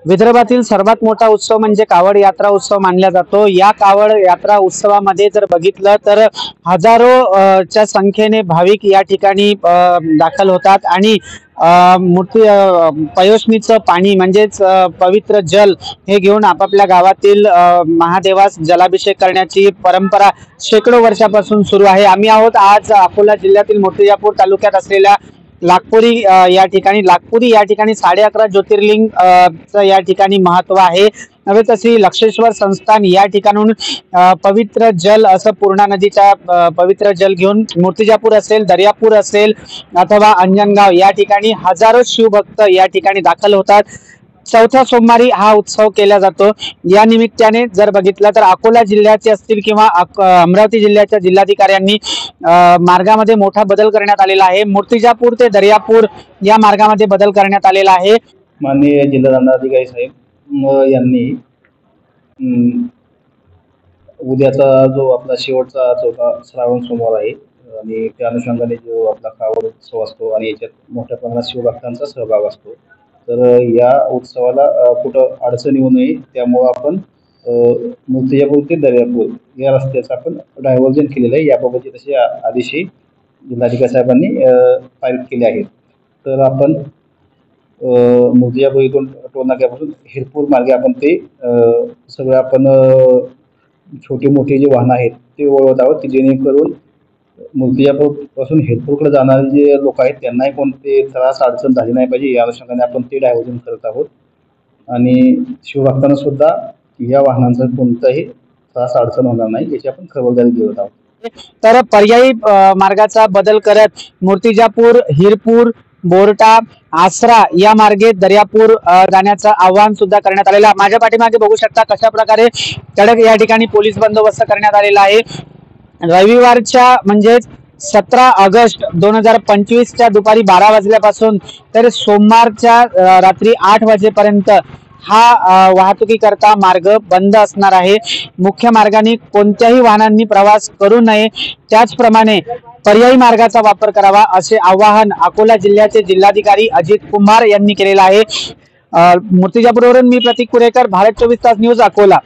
विदर्भातील सर्वात मोठा उत्सव म्हणजे कावड यात्रा उत्सव मानला जातो। या कावड यात्रा उत्सवामध्ये जर बघितलं तर हजारो च्या संख्येने भाविक या ठिकाणी दाखल होतात आणि मूर्ती पयोष्णीचं पाणी म्हणजेच पवित्र जल हे घेऊन आपापल्या गावातील महादेवास जलाभिषेक करण्याची परंपरा शेकडो वर्षापासून सुरू आहे। आम्ही आहोत आज अकोला जिल्ह्यातील मूर्तिजापूर तालुक्यात असलेल्या लागपुरी या ठिकाणी। लागपुरी या ठिकाणी 11.5 ज्योतिर्लिंग या ठिकाणी महत्व आहे। नव्हे तशी लक्षेश्वर संस्थान या ठिकाणून पवित्र जल असं पूर्णा नदीच्या पवित्र जल घेऊन मूर्तिजापूर असेल, दर्यापूर असेल अथवा अंजनगाव या ठिकाणी हजारो शिवभक्त या ठिकाणी दाखल होतात। चौथ्या सोमवारी हा उत्सव केला जातो। या निमित्ताने जर बघितलं तर अकोला जिल्ह्याचे असतील किंवा अमरावती जिल्ह्याच्या जिल्हाधिकाऱ्यांनी मार्गामध्ये मोठा बदल करण्यात आलेला आहे। मूर्तिजापूर ते दर्यापूर या मार्गामध्ये बदल करण्यात आलेला आहे। माननीय जिल्हा दंडाधिकारी साहेब यांनी उद्याचा जो आपला शेवटचा चौथा श्रावण सोमवार आहे आणि त्या अनुषंगाने जो आपला कावड उत्सव असतो आणि याच्यात मोठ्या प्रमाणात शिवभक्तांचा सहभाग असतो, तर या उत्सवाला कुठं अडचण येऊ नये त्यामुळे आपण मूर्तिजापूर ते दर्यापूर या रस्त्याचं आपण डायव्हर्जन केलेलं आहे। याबाबतचे तसे आदेशही जिल्हाधिकारी साहेबांनी पारित केले आहेत। तर आपण मूर्तिजापूर इथून टोल नाक्यापासून हिरपूर मार्गे आपण ते सगळं आपण छोटी मोठी जी वाहनं आहेत ते वळवत आहोत, जेणेकरून मूर्तिजापूर पासून हिरपूरकडे जाणारे जे लोक आहेत त्यांनाही कोणते त्रास अडचण झाली नाही पाहिजे या अनुषंगाने आपण ते डायव्हर्जन करत आहोत आणि शिवभक्तांना सुद्धा या वाहनांचा कोणताही त्रास अडचण होणार नाही याची आपण खबरदारी घेत आहोत। तर पर्यायी मार्गाचा बदल करत मूर्तिजापूर, हिरपूर, बोरटा, आसरा या मार्गे दर्यापूर जाण्याचं आवाहन सुद्धा करण्यात आलेलं आहे। माझ्या पाठीमागे बघू शकता कशा प्रकारे कडक या ठिकाणी पोलीस बंदोबस्त करण्यात आलेला आहे। रविवारच्या म्हणजे 17 ऑगस्ट 2025 च्या दुपारी 12 वाजल्यापासून तर सोमवारच्या रात्री 8 वाजेपर्यंत हा वाहतुकीकरता मार्ग बंद असणार आहे। मुख्य मार्गाने कोणत्याही वाहनांनी प्रवास करू नये, त्याचप्रमाणे पर्यायी मार्गाचा वापर करावा असे आवाहन अकोला जिल्ह्याचे जिल्हाधिकारी अजित कुमार यांनी केलेले आहे। मूर्तिजापूरवरून मी प्रतीक कुरेकर, भारत 24 तास न्यूज, अकोला।